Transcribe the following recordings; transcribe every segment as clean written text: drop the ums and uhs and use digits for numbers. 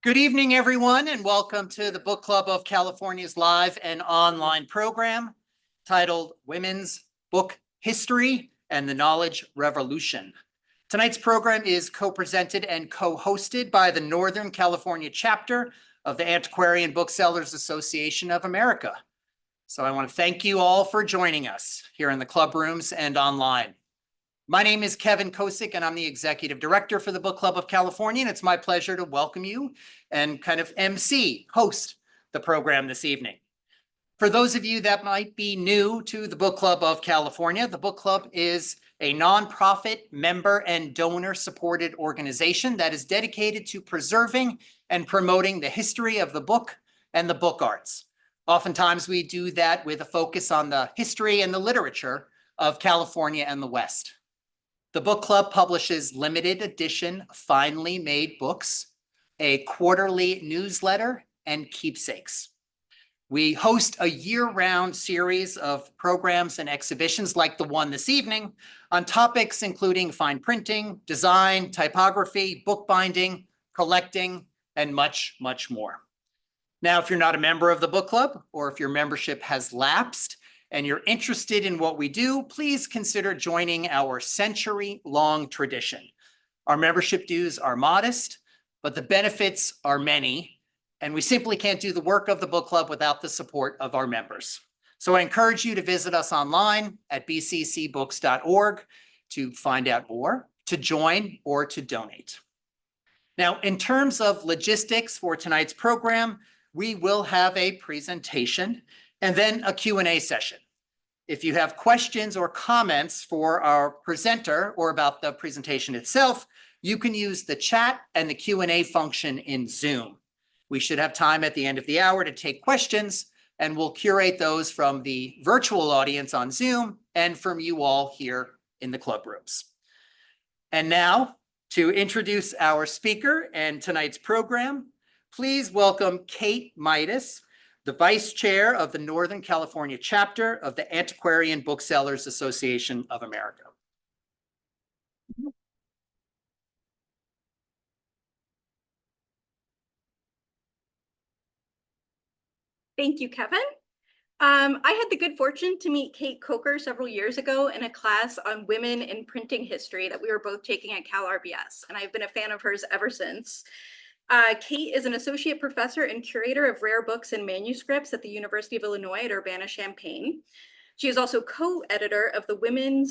Good evening, everyone, and welcome to the Book Club of California's live and online program titled Women's Book History and the Knowledge Revolution. Tonight's program is co-presented and co-hosted by the Northern California chapter of the Antiquarian Booksellers Association of America. So I want to thank you all for joining us here in the club rooms and online. My name is Kevin Kosick, and I'm the Executive Director for the Book Club of California, and it's my pleasure to welcome you and kind of host the program this evening. For those of you that might be new to the Book Club of California, the Book Club is a nonprofit, member and donor-supported organization that is dedicated to preserving and promoting the history of the book and the book arts. Oftentimes, we do that with a focus on the history and the literature of California and the West. The book club publishes limited edition, finely made books, a quarterly newsletter, and keepsakes. We host a year-round series of programs and exhibitions like the one this evening on topics including fine printing, design, typography, bookbinding, collecting, and much, much more. Now, if you're not a member of the book club, or if your membership has lapsed, and you're interested in what we do, please consider joining our century-long tradition. Our membership dues are modest, but the benefits are many, and we simply can't do the work of the book club without the support of our members. So I encourage you to visit us online at bccbooks.org to find out more, to join, or to donate. Now, in terms of logistics for tonight's program, we will have a presentation and then a Q&A session. If you have questions or comments for our presenter or about the presentation itself, you can use the chat and the Q&A function in Zoom. We should have time at the end of the hour to take questions, and we'll curate those from the virtual audience on Zoom and from you all here in the club rooms. And now, to introduce our speaker and tonight's program, please welcome Cait Midas, the Vice Chair of the Northern California chapter of the Antiquarian Booksellers Association of America. Thank you, Kevin. I had the good fortune to meet Cait Coker several years ago in a class on women in printing history that we were both taking at Cal RBS, and I've been a fan of hers ever since. Cait is an associate professor and curator of rare books and manuscripts at the University of Illinois at Urbana-Champaign. She is also co-editor of the Women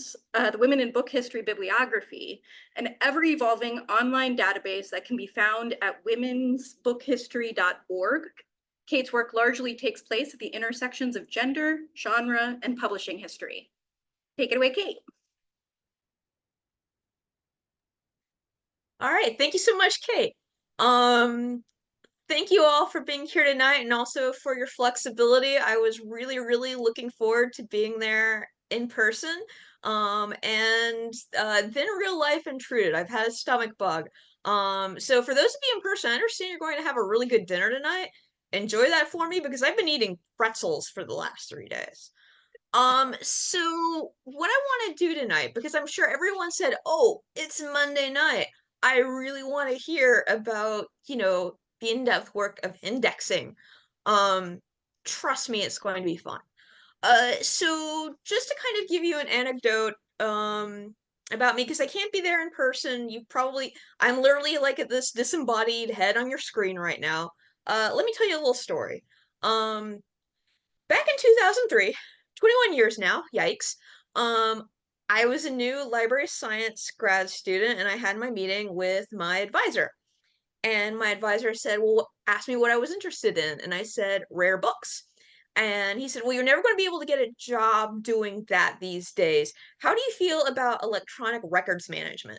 in Book History Bibliography, an ever-evolving online database that can be found at womensbookhistory.org. Cait's work largely takes place at the intersections of gender, genre, and publishing history. Take it away, Cait. All right, thank you so much, Cait. Thank you all for being here tonight and also for your flexibility. I was really looking forward to being there in person. Then real life intruded. I've had a stomach bug. So for those of you in person, I understand you're going to have a really good dinner tonight. Enjoy that for me because I've been eating pretzels for the last 3 days. So what I want to do tonight, because I'm sure everyone said, oh, it's Monday night. I really want to hear about, the in-depth work of indexing. Trust me, it's going to be fun. So just to kind of give you an anecdote, about me, because I can't be there in person. I'm literally like at this disembodied head on your screen right now. Let me tell you a little story. Back in 2003, 21 years now, yikes. I was a new library science grad student and I had my meeting with my advisor. And my advisor said, well, ask me what I was interested in. And I said, rare books. And he said, well, you're never going to be able to get a job doing that these days. How do you feel about electronic records management?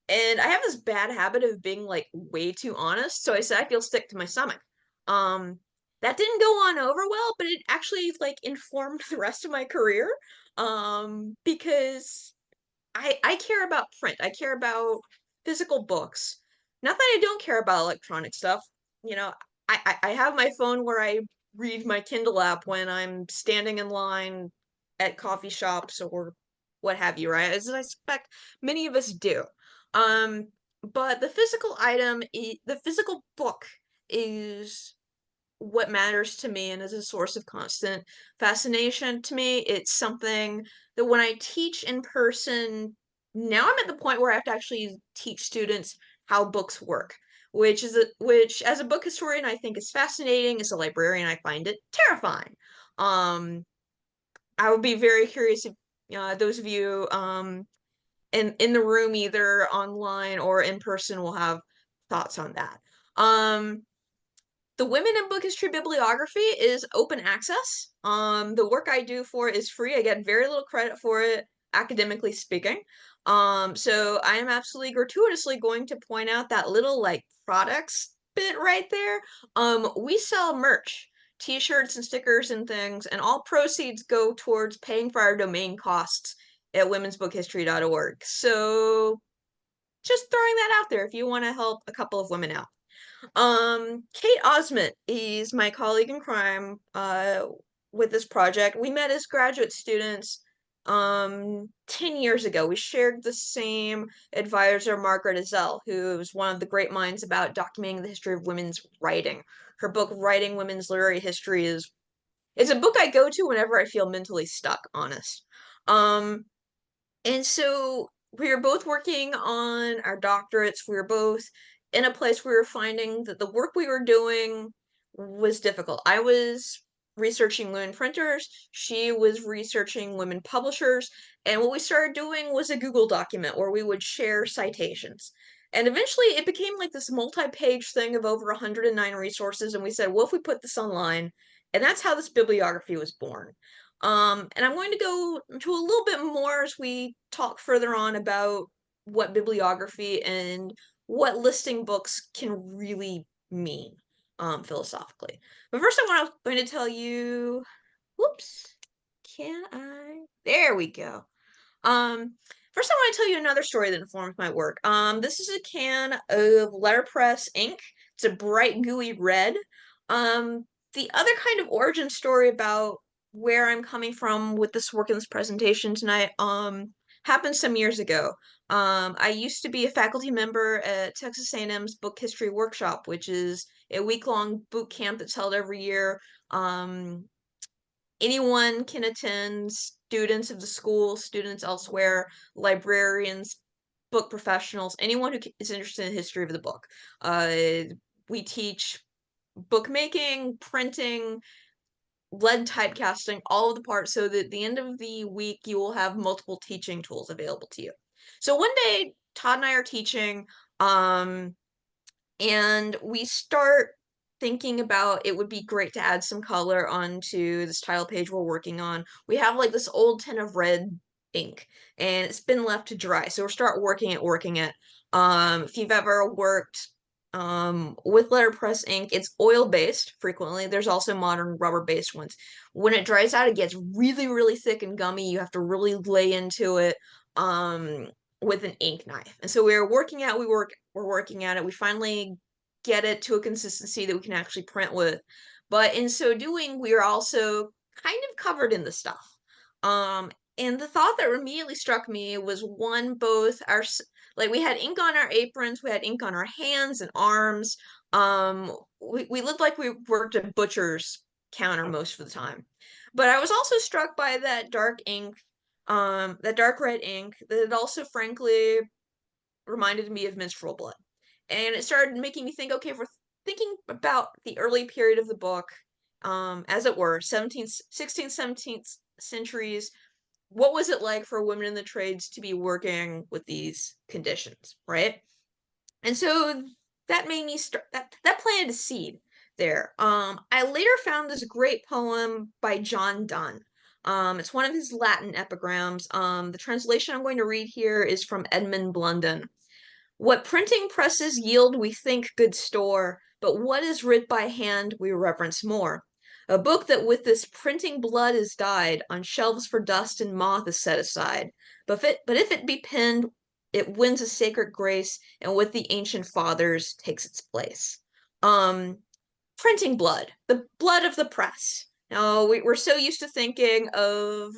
And I have this bad habit of being like way too honest. So I said, I feel sick to my stomach. That didn't go on over well, but it actually like informed the rest of my career. Because I care about print. I care about physical books. Not that I don't care about electronic stuff. I have my phone where I read my Kindle app when I'm standing in line at coffee shops or what have you, right? As I suspect many of us do. But the physical item, the physical book is what matters to me and is a source of constant fascination to me. It's something that when I teach in person, now I'm at the point where I have to actually teach students how books work, which as a book historian I think is fascinating. As a librarian, I find it terrifying. I would be very curious if those of you in the room, either online or in person, will have thoughts on that. The Women in Book History Bibliography is open access. The work I do for it is free. I get very little credit for it, academically speaking. So I am absolutely gratuitously going to point out that little like products bit right there. We sell merch, t-shirts and stickers and things, and all proceeds go towards paying for our domain costs at womensbookhistory.org. So just throwing that out there if you want to help a couple of women out. Kate Osment is my colleague in crime with this project. We met as graduate students 10 years ago. We shared the same advisor, Margaret Ezell, who is one of the great minds about documenting the history of women's writing. Her book, Writing Women's Literary History, is a book I go to whenever I feel mentally stuck, honest. And so we were both working on our doctorates. We were both in a place where we were finding that the work we were doing was difficult. I was researching women printers, she was researching women publishers, and what we started doing was a Google document where we would share citations. And eventually it became like this multi-page thing of over 109 resources, and we said, well, if we put this online? And that's how this bibliography was born. And I'm going to go into a little bit more as we talk further on about what bibliography and what listing books can really mean philosophically. But first I'm going to tell you, whoops, can I? There we go. First I want to tell you another story that informs my work. This is a can of letterpress ink. It's a bright gooey red. The other kind of origin story about where I'm coming from with this work in this presentation tonight happened some years ago. I used to be a faculty member at Texas A&M's Book History Workshop, which is a week-long boot camp that's held every year. Anyone can attend, students of the school, students elsewhere, librarians, book professionals, anyone who is interested in the history of the book. We teach bookmaking, printing, lead typecasting, all of the parts, so that at the end of the week you will have multiple teaching tools available to you. So one day Todd and I are teaching, and we start thinking about it would be great to add some color onto this title page we're working on. We have like this old tin of red ink and it's been left to dry, so we'll start working it. If you've ever worked with letterpress ink, it's oil-based frequently. There's also modern rubber-based ones. When it dries out, it gets really, really thick and gummy. You have to really lay into it with an ink knife. And so we're working at it. We finally get it to a consistency that we can actually print with. But in so doing, we are also kind of covered in the stuff. And the thought that immediately struck me was one, both our, like we had ink on our aprons, we had ink on our hands and arms. We looked like we worked at butcher's counter most of the time. But I was also struck by that dark ink, that dark red ink, that it also frankly reminded me of menstrual blood. And it started making me think, okay, if we're thinking about the early period of the book, as it were, 16th, 17th centuries, what was it like for women in the trades to be working with these conditions, right? And so that made me start, that planted a seed there. I later found this great poem by John Donne. It's one of his Latin epigrams. The translation I'm going to read here is from Edmund Blunden. What printing presses yield we think good store, but what is writ by hand we reverence more. A book that with this printing blood is dyed, on shelves for dust and moth is set aside. But if it be penned, it wins a sacred grace, and with the ancient fathers takes its place. Printing blood, the blood of the press. Now, we're so used to thinking of,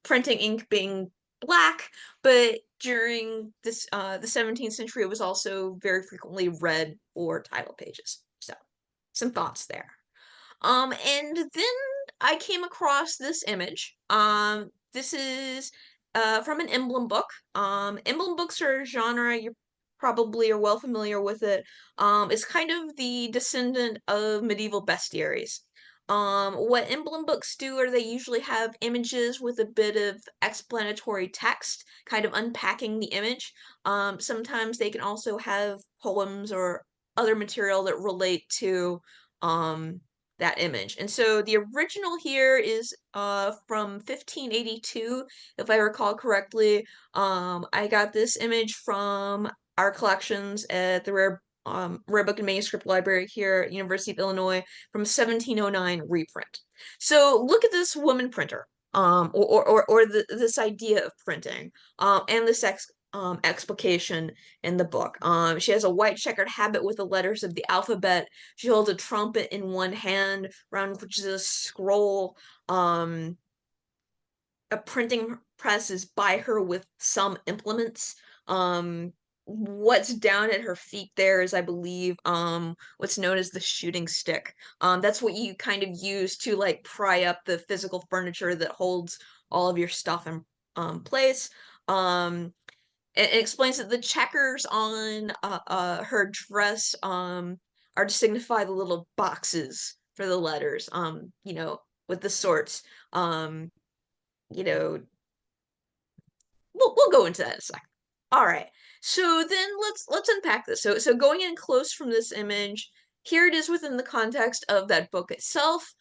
printing ink being black, but during this the 17th century, it was also very frequently red for title pages. some thoughts there. And then I came across this image. This is from an emblem book. Emblem books are a genre you probably are well familiar with it. It's kind of the descendant of medieval bestiaries. What emblem books do are they usually have images with a bit of explanatory text, kind of unpacking the image. Sometimes they can also have poems or other material that relate to that image. And so the original here is from 1582, if I recall correctly. I got this image from our collections at the Rare Book and Manuscript Library here at University of Illinois from 1709 reprint. So look at this woman printer, this idea of printing, and this explication in the book. She has a white checkered habit with the letters of the alphabet. She holds a trumpet in one hand, around which is a scroll. A printing press is by her with some implements. What's down at her feet there is, I believe, what's known as the shooting stick. That's what you kind of use to like pry up the physical furniture that holds all of your stuff in place. It explains that the checkers on her dress are to signify the little boxes for the letters, with the sorts. You know, we'll go into that in a second. All right. So then let's unpack this. So going in close from this image, here it is within the context of that book itself.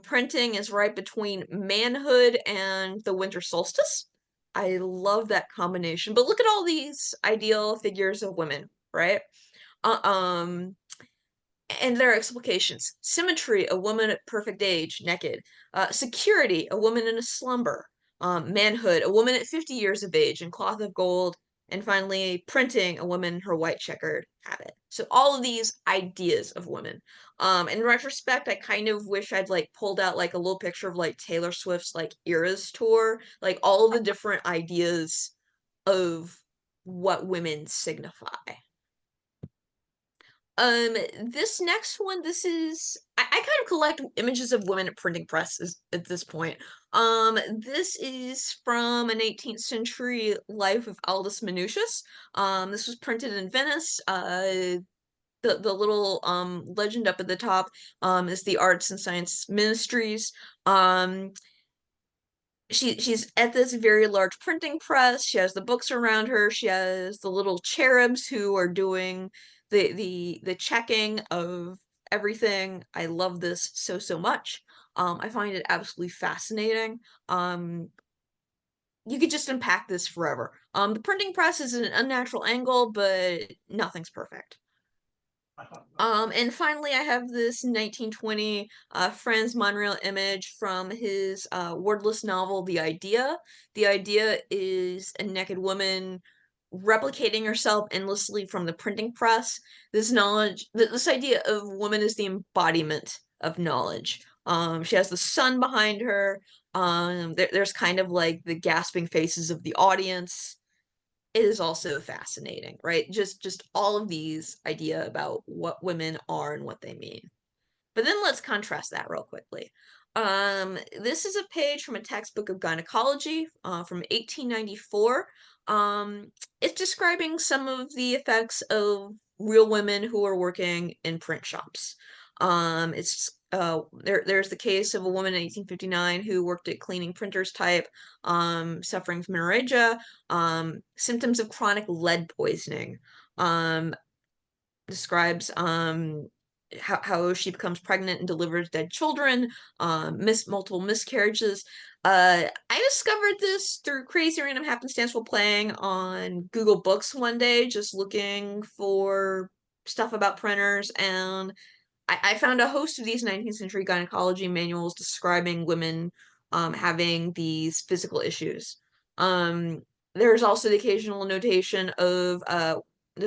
Printing is right between manhood and the winter solstice. I love that combination. But look at all these ideal figures of women, right? Uh, um, and their explications. Symmetry, a woman at perfect age, naked. Security, a woman in a slumber. Manhood, a woman at 50 years of age in cloth of gold. And finally, printing, a woman in her white checkered habit. So all of these ideas of women. In retrospect, I kind of wish I'd like pulled out like a little picture of like Taylor Swift's like Eras tour, like all of the different ideas of what women signify. This next one, this is I kind of collect images of women at printing presses at this point. This is from an 18th century life of Aldus Manutius. This was printed in Venice. The little legend up at the top is the Arts and Science Ministries. She's at this very large printing press. She has the books around her. She has the little cherubs who are doing the checking of everything. I love this so much. I find it absolutely fascinating. You could just unpack this forever. The printing press is at an unnatural angle, but nothing's perfect. And finally, I have this 1920 Franz Monreal image from his wordless novel, The Idea. The Idea is a naked woman replicating herself endlessly from the printing press. This idea of woman is the embodiment of knowledge. She has the sun behind her. There's kind of like the gasping faces of the audience. It is also fascinating, right? Just all of these idea about what women are and what they mean. But then let's contrast that real quickly. This is a page from a textbook of gynecology from 1894. It's describing some of the effects of real women who are working in print shops. There's the case of a woman in 1859 who worked at cleaning printers type, suffering from menorrhagia, symptoms of chronic lead poisoning. Describes how she becomes pregnant and delivers dead children, multiple miscarriages. I discovered this through crazy random happenstance while playing on Google Books one day, just looking for stuff about printers, and I found a host of these 19th century gynecology manuals describing women having these physical issues. There's also the occasional notation of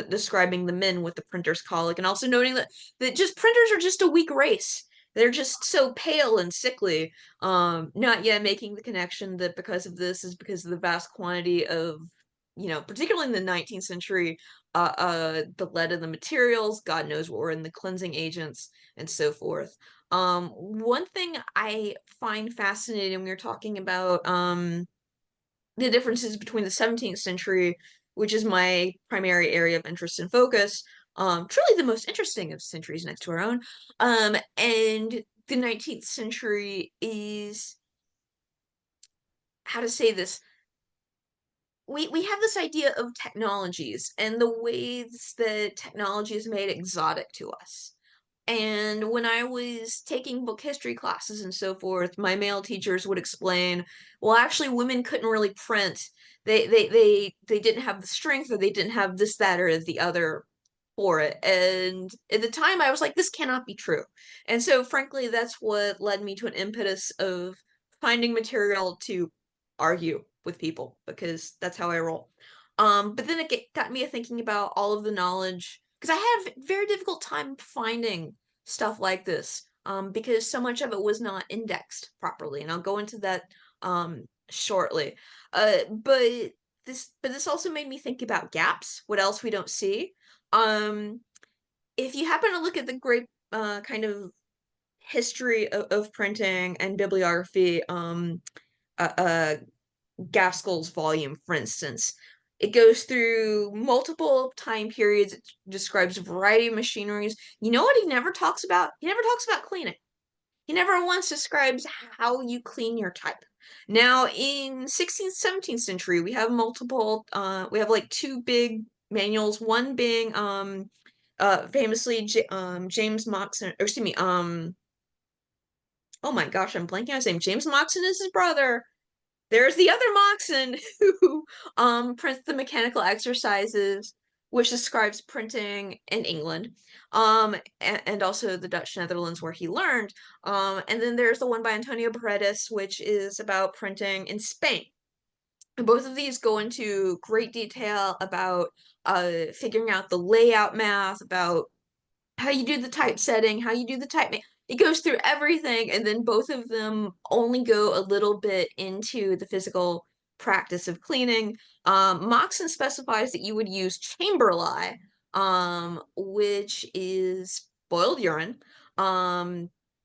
describing the men with the printer's colic, and also noting that just printers are just a weak race. They're just so pale and sickly. Not yet making the connection that because of this is because of the vast quantity of, particularly in the 19th century, the lead in the materials, God knows what were in the cleansing agents, and so forth. One thing I find fascinating when you're talking about the differences between the 17th century, which is my primary area of interest and focus, truly the most interesting of centuries next to our own, and the 19th century is, how to say this, we have this idea of technologies and the ways that technology is made exotic to us. And when I was taking book history classes and so forth, my male teachers would explain, well, actually, women couldn't really print. They didn't have the strength, or they didn't have this, that, or the other for it. And at the time, I was like, this cannot be true. And so, frankly, that's what led me to an impetus of finding material to argue with people, because that's how I roll. But then it got me thinking about all of the knowledge, because I had a very difficult time finding stuff like this, because so much of it was not indexed properly, and I'll go into that shortly. But this also made me think about gaps, what else we don't see. If you happen to look at the great kind of history of printing and bibliography, uh, uh, Gaskell's volume, for instance. It goes through multiple time periods. It describes a variety of machineries. You know what he never talks about? He never talks about cleaning. He never once describes how you clean your type. Now, in 16th, 17th century, we have multiple, we have like two big manuals, one being famously James Moxon, or excuse me, oh my gosh, I'm blanking on his name. James Moxon is his brother. There's the other Moxon who prints the mechanical exercises, which describes printing in England, and also the Dutch Netherlands where he learned. And then there's the one by Antonio Paredes, which is about printing in Spain. And both of these go into great detail about figuring out the layout math, about how you do the typesetting, how you do the type. It goes through everything, and then both of them only go a little bit into the physical practice of cleaning. Moxon specifies that you would use chamber lye, which is boiled urine.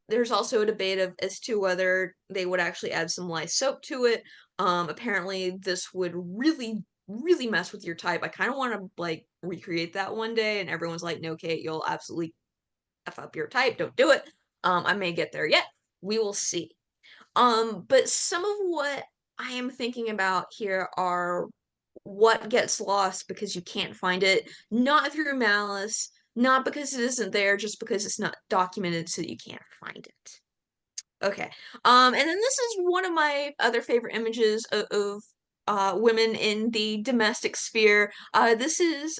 There's also a debate as to whether they would actually add some lye soap to it. Apparently, this would really mess with your type. I kind of want to like recreate that one day, and everyone's like, no, Cait, you'll absolutely F up your type. Don't do it. I may get there yet. We will see. But some of what I am thinking about here are what gets lost because you can't find it, not through malice, not because it isn't there, just because it's not documented so that you can't find it. Okay. And then this is one of my other favorite images of women in the domestic sphere. This is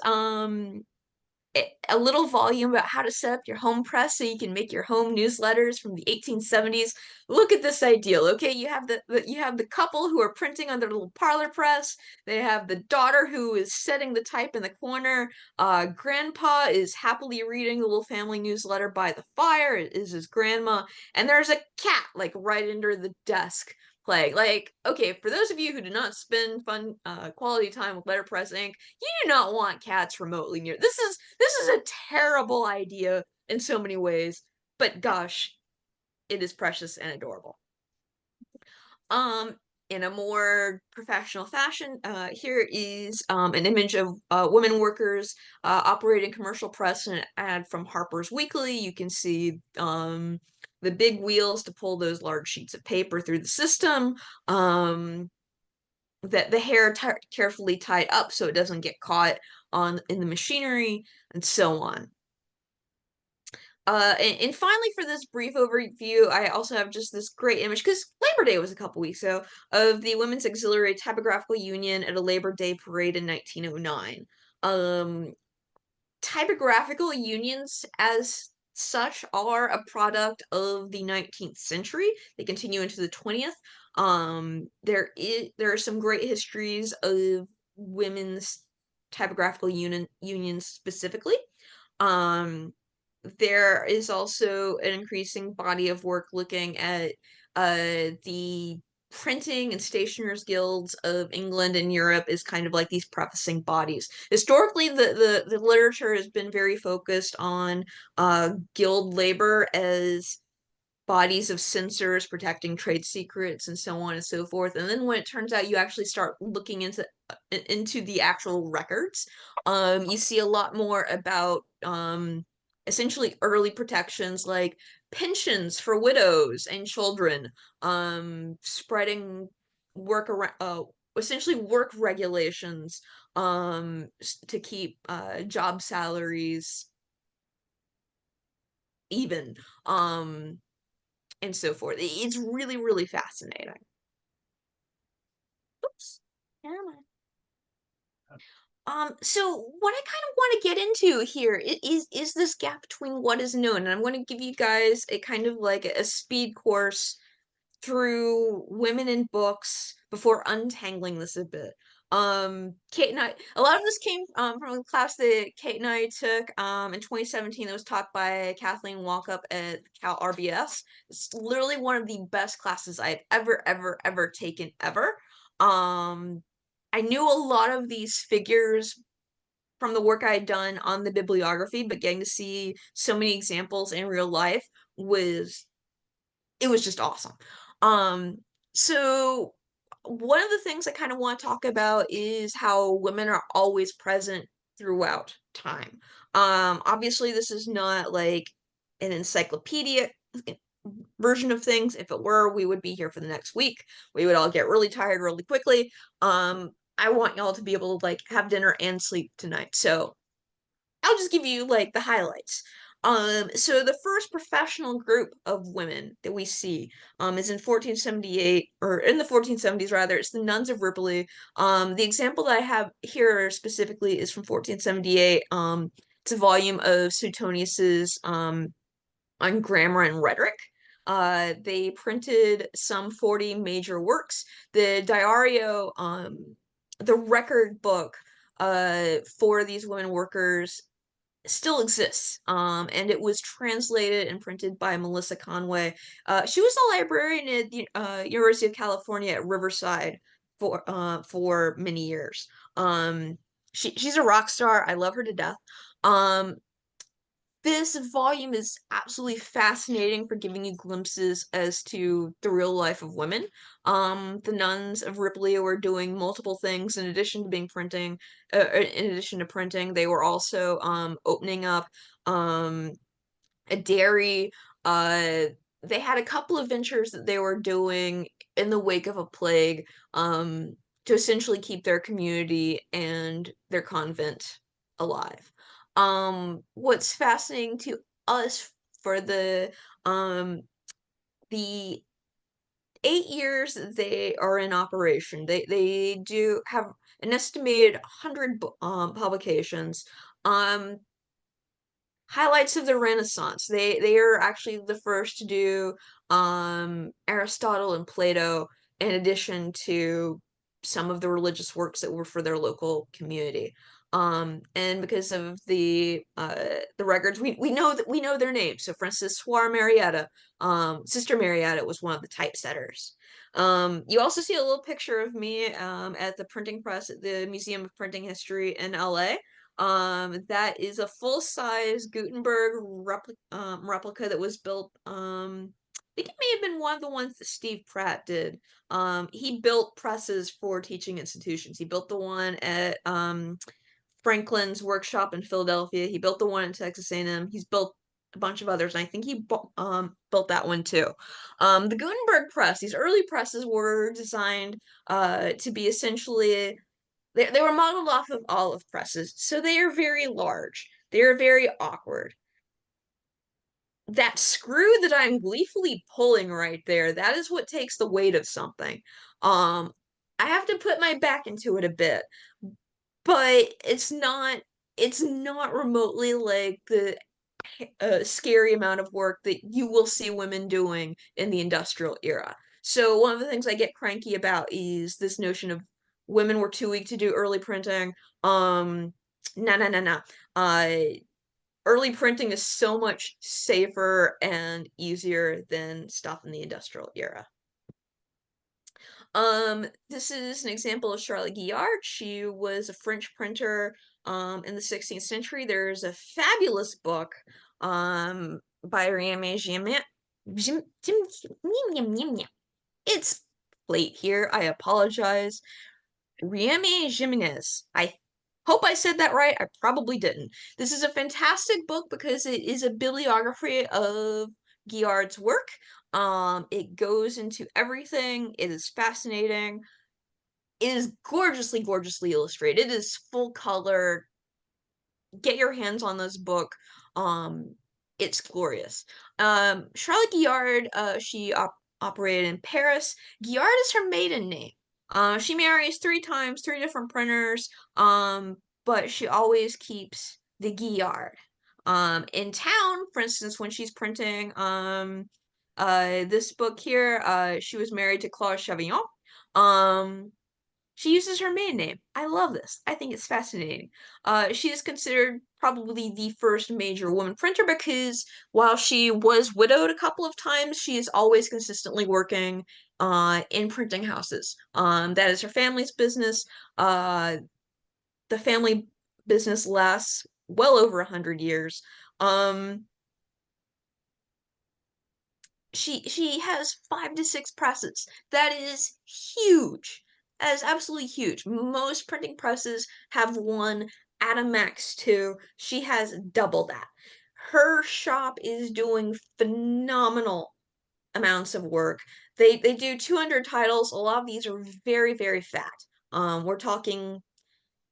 a little volume about how to set up your home press so you can make your home newsletters from the 1870s. Look at this ideal. Okay, you have the couple who are printing on their little parlor press. They have the daughter who is setting the type in the corner. Grandpa is happily reading the little family newsletter by the fire. It is his grandma, and there's a cat like right under the desk playing. Like, okay, for those of you who do not spend fun quality time with letterpress ink, you do not want cats remotely near. This is a terrible idea in so many ways, but gosh, it is precious and adorable. In a more professional fashion, here is an image of women workers operating commercial press, and an ad from Harper's Weekly. You can see the big wheels to pull those large sheets of paper through the system. That the hair carefully tied up so it doesn't get caught in the machinery, and so on. And finally, for this brief overview, I also have just this great image, because Labor Day was a couple weeks ago, of the Women's Auxiliary Typographical Union at a Labor Day parade in 1909. Typographical unions, as such, are a product of the 19th century. They continue into the 20th. There are some great histories of women's typographical unions specifically. There is also an increasing body of work looking at the printing and stationers guilds of England and Europe is kind of like these prefacing bodies. Historically, the literature has been very focused on guild labor as bodies of censors protecting trade secrets and so on and so forth. And then when it turns out you actually start looking into the actual records, you see a lot more about essentially early protections like pensions for widows and children, spreading work around, essentially work regulations, to keep job salaries even, and so forth. It's really, really fascinating. Oops. Never mind. So what I kind of want to get into here is this gap between what is known, and I'm going to give you guys a kind of like a speed course through women in books before untangling this a bit. Cait and I, a lot of this came from a class that Cait and I took in 2017 that was taught by Kathleen Walkup at Cal RBS. It's literally one of the best classes I've ever taken ever. I knew a lot of these figures from the work I had done on the bibliography, but getting to see so many examples in real life was just awesome. So one of the things I kind of want to talk about is how women are always present throughout time. Obviously this is not like an encyclopedia version of things. If it were, we would be here for the next week. We would all get really tired really quickly. I want y'all to be able to like have dinner and sleep tonight. So I'll just give you like the highlights. So the first professional group of women that we see is in 1478, or in the 1470s rather. It's the Nuns of Ripley. The example that I have here specifically is from 1478. It's a volume of Suetonius's on grammar and rhetoric. They printed some 40 major works. The Diario, the record book for these women workers still exists, and it was translated and printed by Melissa Conway. She was a librarian at the University of California at Riverside for many years. She's a rock star. I love her to death. This volume is absolutely fascinating for giving you glimpses as to the real life of women. The nuns of Ripley were doing multiple things in addition to printing. They were also opening up a dairy. They had a couple of ventures that they were doing in the wake of a plague, to essentially keep their community and their convent alive. What's fascinating to us for the 8 years they are in operation, they do have an estimated 100 publications. Highlights of the Renaissance. They are actually the first to do Aristotle and Plato, in addition to some of the religious works that were for their local community. And because of the records, we know their names. So, for instance, Suor Marietta, Sister Marietta was one of the typesetters. You also see a little picture of me at the printing press at the Museum of Printing History in LA. That is a full-size Gutenberg replica that was built. I think it may have been one of the ones that Steve Pratt did. He built presses for teaching institutions. He built the one at Franklin's workshop in Philadelphia. He built the one in Texas A&M. He's built a bunch of others, and I think he built that one too. The Gutenberg press, these early presses were designed to be essentially, they were modeled off of olive presses, so they are very large. They are very awkward. That screw that I'm gleefully pulling right there, that is what takes the weight of something. I have to put my back into it a bit, but it's not remotely like the scary amount of work that you will see women doing in the industrial era. So one of the things I get cranky about is this notion of women were too weak to do early printing. No. Early printing is so much safer and easier than stuff in the industrial era. This is an example of Charlotte Guillard. She was a French printer in the 16th century. There's a fabulous book by Urbana-Champaign. It's late here. I apologize. Urbana-Champaign. I hope I said that right. I probably didn't. This is a fantastic book because it is a bibliography of Guillard's work. It goes into everything. It is fascinating. It is gorgeously, gorgeously illustrated. It is full color. Get your hands on this book. It's glorious. Charlotte Guillard, she operated in Paris. Guillard is her maiden name. She marries 3 times, 3 different printers, but she always keeps the Guillard. In town, for instance, when she's printing this book here, she was married to Claude Chavillon. She uses her maiden name. I love this. I think it's fascinating. She is considered probably the first major woman printer because while she was widowed a couple of times, she is always consistently working in printing houses. That is her family's business. The family business lasts well over 100 years. She has 5 to 6 presses. That is huge. That is absolutely huge. Most printing presses have 1 at a max 2. She has double that. Her shop is doing phenomenal amounts of work. They do 200 titles. A lot of these are very, very fat. We're talking.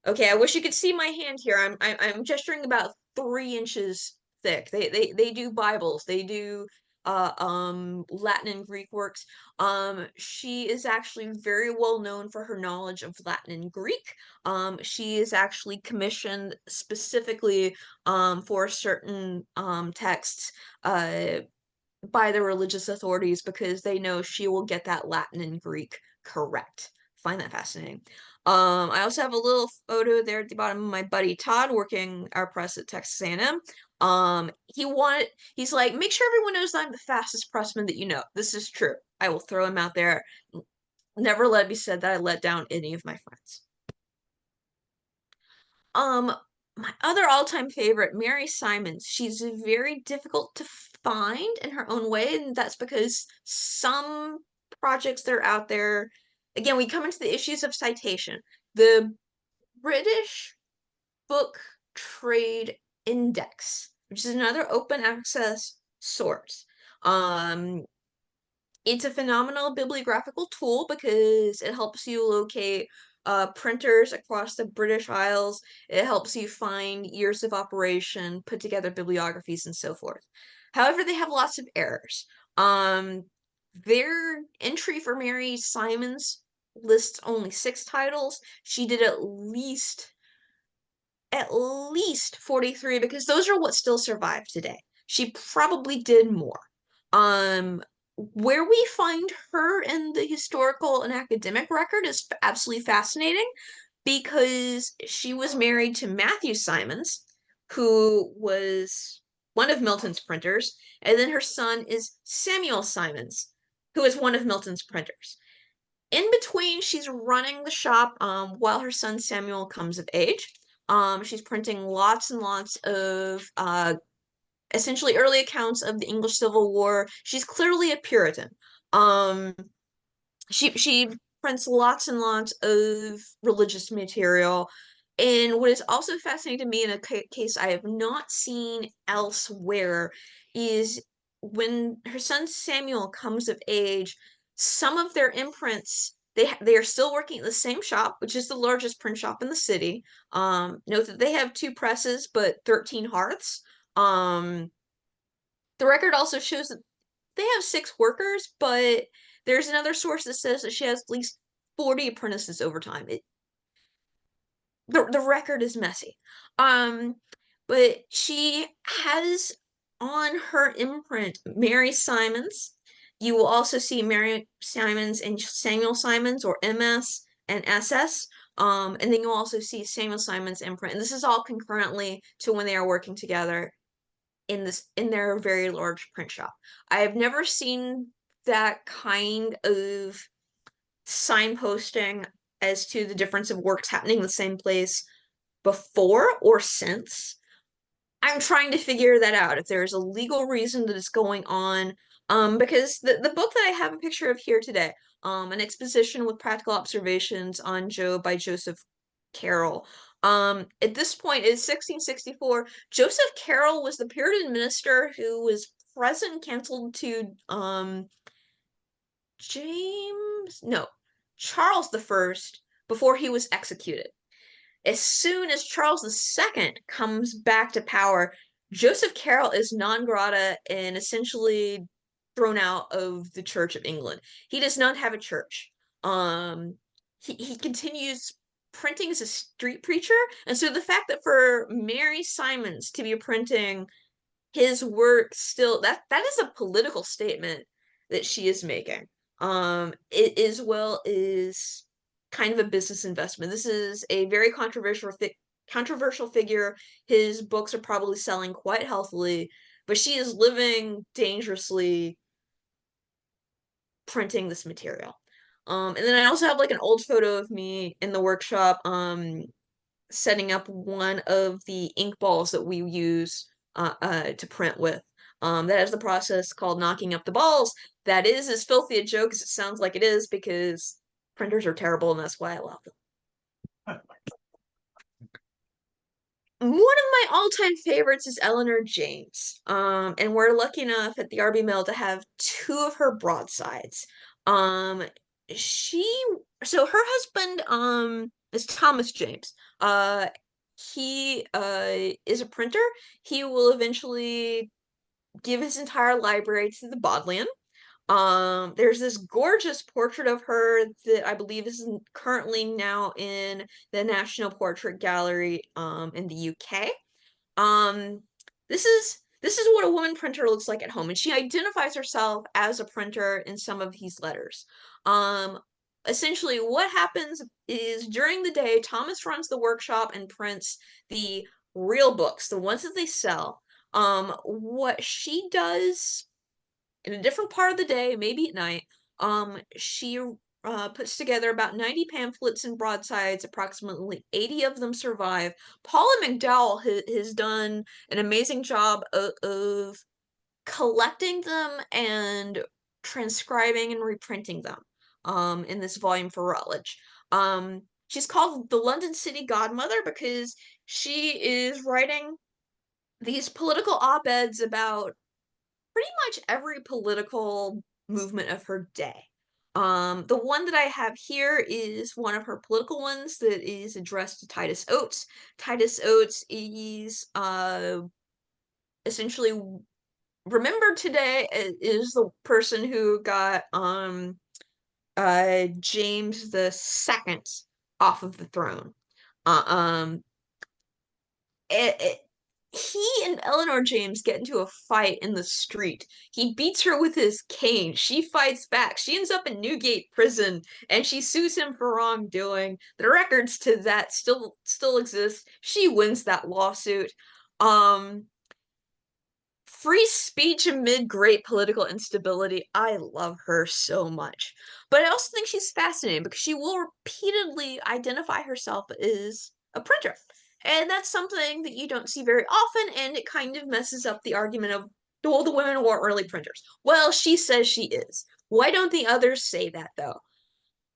Okay, I wish you could see my hand here. I'm gesturing about 3 inches thick. They do Bibles. They do Latin and Greek works. She is actually very well known for her knowledge of Latin and Greek. She is actually commissioned specifically for certain texts by the religious authorities because they know she will get that Latin and Greek correct. Find that fascinating. I also have a little photo there at the bottom of my buddy Todd working our press at Texas A&M. He's like, make sure everyone knows I'm the fastest pressman that you know. This is true. I will throw him out there. Never let it be said that I let down any of my friends. My other all-time favorite, Mary Simons. She's very difficult to find in her own way, and that's because some projects that are out there, again, we come into the issues of citation. The British Book Trade Index, which is another open access source. It's a phenomenal bibliographical tool because it helps you locate printers across the British Isles. It helps you find years of operation, put together bibliographies, and so forth. However, they have lots of errors. Their entry for Mary Simons lists only 6 titles. She did at least 43 because those are what still survive today. She probably did more. Where we find her in the historical and academic record is absolutely fascinating because she was married to Matthew Simons, who was one of Milton's printers, and then her son is Samuel Simons, who is one of Milton's printers. In between, she's running the shop while her son Samuel comes of age. She's printing lots and lots of essentially early accounts of the English Civil War. She's clearly a Puritan. She prints lots and lots of religious material. And what is also fascinating to me in a case I have not seen elsewhere is when her son Samuel comes of age, some of their imprints, they are still working at the same shop, which is the largest print shop in the city. Note that they have 2 presses, but 13 hearths. The record also shows that they have 6 workers, but there's another source that says that she has at least 40 apprentices over time. The record is messy. But she has on her imprint Mary Simons. You will also see Mary Simons and Samuel Simons, or MS and SS. And then you'll also see Samuel Simons' imprint. And this is all concurrently to when they are working together in their very large print shop. I have never seen that kind of signposting as to the difference of works happening in the same place before or since. I'm trying to figure that out, if there's a legal reason that is going on. Because the book that I have a picture of here today, an exposition with practical observations on Job by Joseph Carroll. At this point, it's 1664. Joseph Carroll was the Puritan minister who was present and canceled to Charles the First before he was executed. As soon as Charles II comes back to power, Joseph Carroll is non grata and essentially thrown out of the Church of England. He does not have a church. He continues printing as a street preacher, and so the fact that for Mary Simons to be printing his work still, that is a political statement that she is making. It as well is kind of a business investment. This is a very controversial figure. His books are probably selling quite healthily, but she is living dangerously printing this material. And then I also have like an old photo of me in the workshop setting up one of the ink balls that we use to print with. That is the process called knocking up the balls. That is as filthy a joke as it sounds like it is, because printers are terrible, and that's why I love them. One of my all-time favorites is Eleanor James. And we're lucky enough at the RB Mill to have two of her broadsides. So her husband is Thomas James. He is a printer. He will eventually give his entire library to the Bodleian. There's this gorgeous portrait of her that I believe is currently now in the National Portrait Gallery in the UK. This is what a woman printer looks like at home, and she identifies herself as a printer in some of these letters. Essentially what happens is during the day, Thomas runs the workshop and prints the real books, the ones that they sell. What she does in a different part of the day, maybe at night, she puts together about 90 pamphlets and broadsides. Approximately 80 of them survive. Paula McDowell has done an amazing job of collecting them and transcribing and reprinting them in this volume for Routledge. She's called the London City Godmother because she is writing these political op-eds about pretty much every political movement of her day. The one that I have here is one of her political ones that is addressed to Titus Oates. Titus Oates is essentially remembered today is the person who got James II off of the throne. He and Eleanor James get into a fight in the street. He beats her with his cane. She fights back. She ends up in Newgate prison, and she sues him for wrongdoing. The records to that still exist. She wins that lawsuit. Free speech amid great political instability. I love her so much. But I also think she's fascinating because she will repeatedly identify herself as a printer. And that's something that you don't see very often, and it kind of messes up the argument of, well, the women weren't really printers. Well, she says she is. Why don't the others say that, though?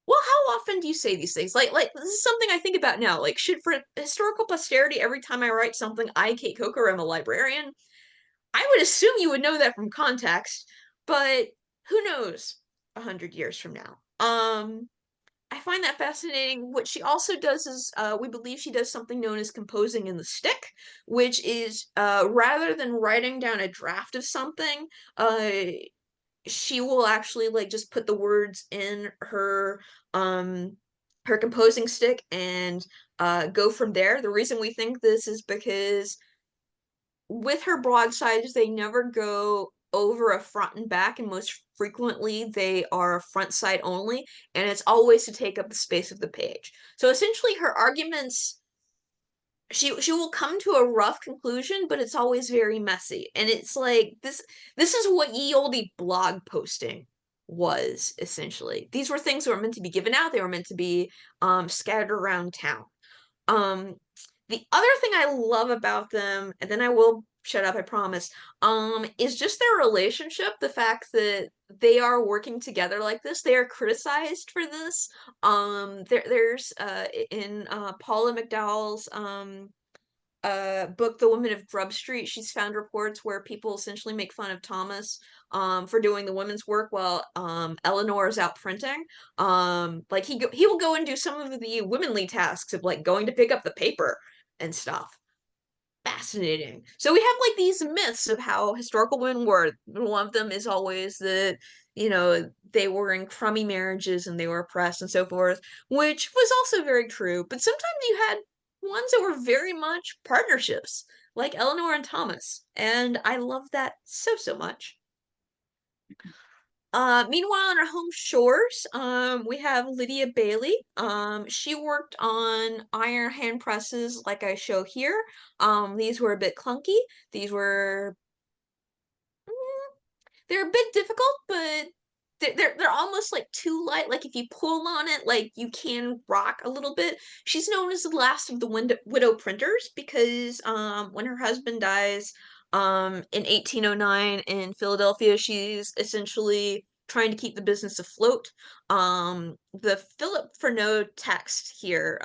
Well, how often do you say these things? Like this is something I think about now. Like, should for historical posterity, every time I write something, I, Cait Coker, am a librarian? I would assume you would know that from context, but who knows 100 years from now. I find that fascinating. What she also does is, we believe she does something known as composing in the stick, which is, rather than writing down a draft of something, she will actually like just put the words in her composing stick and go from there. The reason we think this is because with her broadsides, they never go over a front and back, and most frequently they are front side only, and it's always to take up the space of the page. So essentially her arguments, she will come to a rough conclusion, but it's always very messy. And it's like this is what ye olde blog posting was, essentially. These were things that were meant to be given out. They were meant to be scattered around town. Um, the other thing I love about them, and then I will shut up, I promise, is just their relationship. The fact that they are working together like this. They are criticized for this. There's in Paula McDowell's book, The Women of Grub Street, she's found reports where people essentially make fun of Thomas for doing the women's work while Eleanor is out printing. Like he will go and do some of the womanly tasks of like going to pick up the paper and stuff. Fascinating. So we have like these myths of how historical women were. One of them is always that, you know, they were in crummy marriages and they were oppressed and so forth, which was also very true. But sometimes you had ones that were very much partnerships, like Eleanor and Thomas. And I love that so, so much. Meanwhile, on our home shores, we have Lydia Bailey. She worked on iron hand presses like I show here. These were a bit clunky. These were, they're a bit difficult, but they're almost like too light. Like if you pull on it, like you can rock a little bit. She's known as the last of the widow printers because when her husband dies in 1809 in Philadelphia, she's essentially trying to keep the business afloat. The Philip Freneau text here,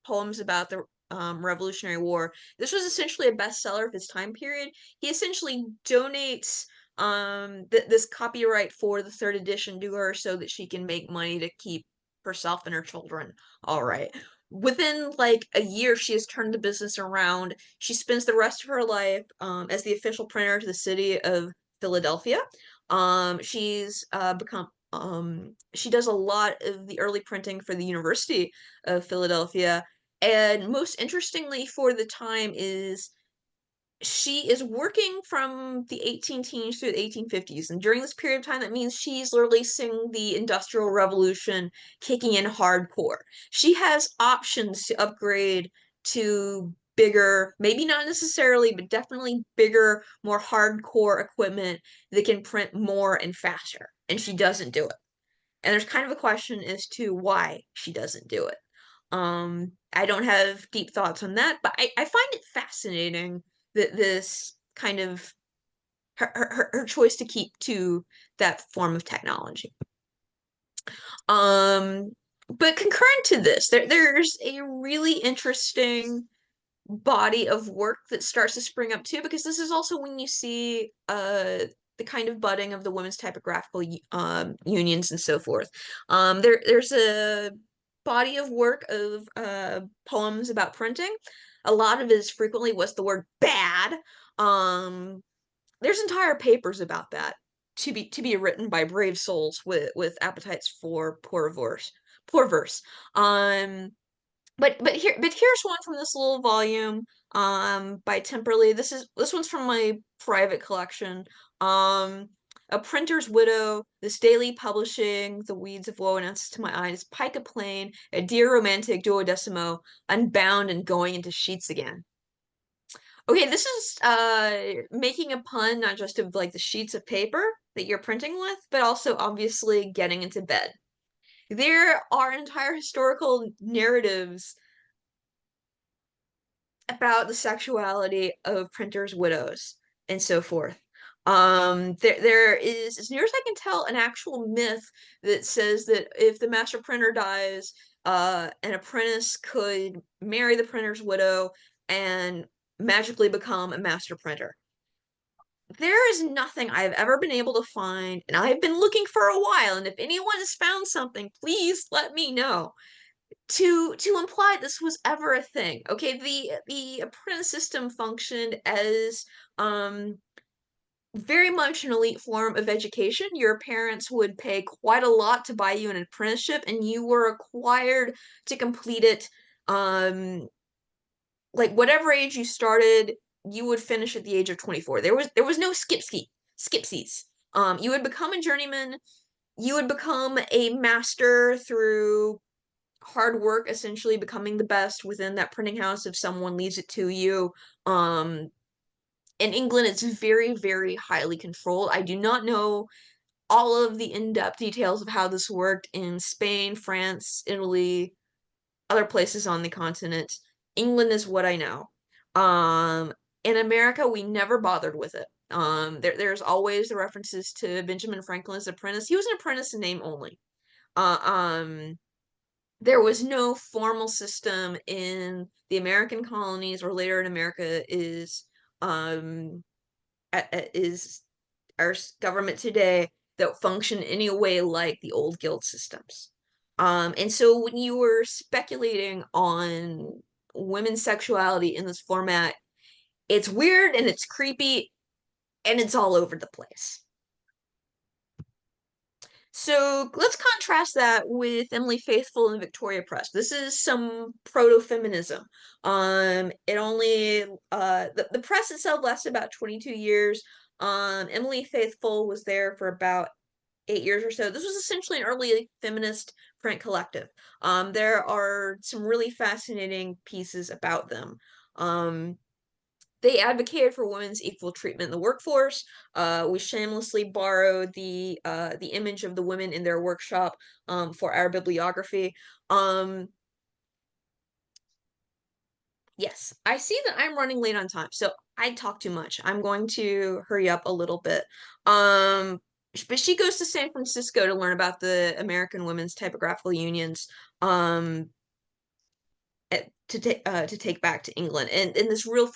poems about the Revolutionary War. This was essentially a bestseller of his time period. He essentially donates this copyright for the third edition to her so that she can make money to keep herself and her children all right. Within like a year, she has turned the business around. She spends the rest of her life as the official printer to the city of Philadelphia. She's become she does a lot of the early printing for the University of Philadelphia, and most interestingly for the time is she is working from the 18 teens through the 1850s, and during this period of time, that means she's literally seeing the Industrial Revolution kicking in hardcore. She has options to upgrade to bigger, maybe not necessarily, but definitely bigger, more hardcore equipment that can print more and faster, and she doesn't do it. And there's kind of a question as to why she doesn't do it. I don't have deep thoughts on that, but I find it fascinating that this kind of her choice to keep to that form of technology. But concurrent to this, there's a really interesting body of work that starts to spring up too, because this is also when you see the kind of budding of the women's typographical unions and so forth. There's a body of work of poems about printing. A lot of it is frequently what's the word bad. There's entire papers about that to be written by brave souls with appetites for poor verse. Poor verse. But here's one from this little volume by Temperley. This one's from my private collection. A Printer's Widow, This Daily Publishing, The Weeds of Woe and Answers to My Eyes, Pica Plain, A Dear Romantic Duodecimo, Unbound and Going into Sheets Again. Okay, this is making a pun not just of like the sheets of paper that you're printing with, but also obviously getting into bed. There are entire historical narratives about the sexuality of printers' widows and so forth. There is, as near as I can tell, an actual myth that says that if the master printer dies, an apprentice could marry the printer's widow and magically become a master printer. There is nothing I've ever been able to find, and I've been looking for a while, and if anyone has found something, please let me know, to imply this was ever a thing. Okay, the apprentice system functioned as very much an elite form of education. Your parents would pay quite a lot to buy you an apprenticeship, and you were required to complete it. Like whatever age you started, you would finish at the age of 24. There was no skipsies. You would become a journeyman. You would become a master through hard work, essentially becoming the best within that printing house if someone leaves it to you. In England, it's very, very highly controlled. I do not know all of the in-depth details of how this worked in Spain, France, Italy, other places on the continent. England is what I know. In America, we never bothered with it. There's always the references to Benjamin Franklin's apprentice. He was an apprentice in name only. Uh, um, there was no formal system in the American colonies or later in America um is our government today that function in any way like the old guild systems. And so when you were speculating on women's sexuality in this format, it's weird and it's creepy and it's all over the place. So let's contrast that with Emily Faithfull and Victoria Press. This is some proto-feminism. It only the press itself lasted about 22 years. Emily Faithfull was there for about 8 years or so. This was essentially an early feminist print collective. There are some really fascinating pieces about them. They advocated for women's equal treatment in the workforce. We shamelessly borrowed the image of the women in their workshop for our bibliography. Yes, I see that I'm running late on time, so I talk too much. I'm going to hurry up a little bit. But she goes to San Francisco to learn about the American Women's Typographical Unions to take back to England, and this real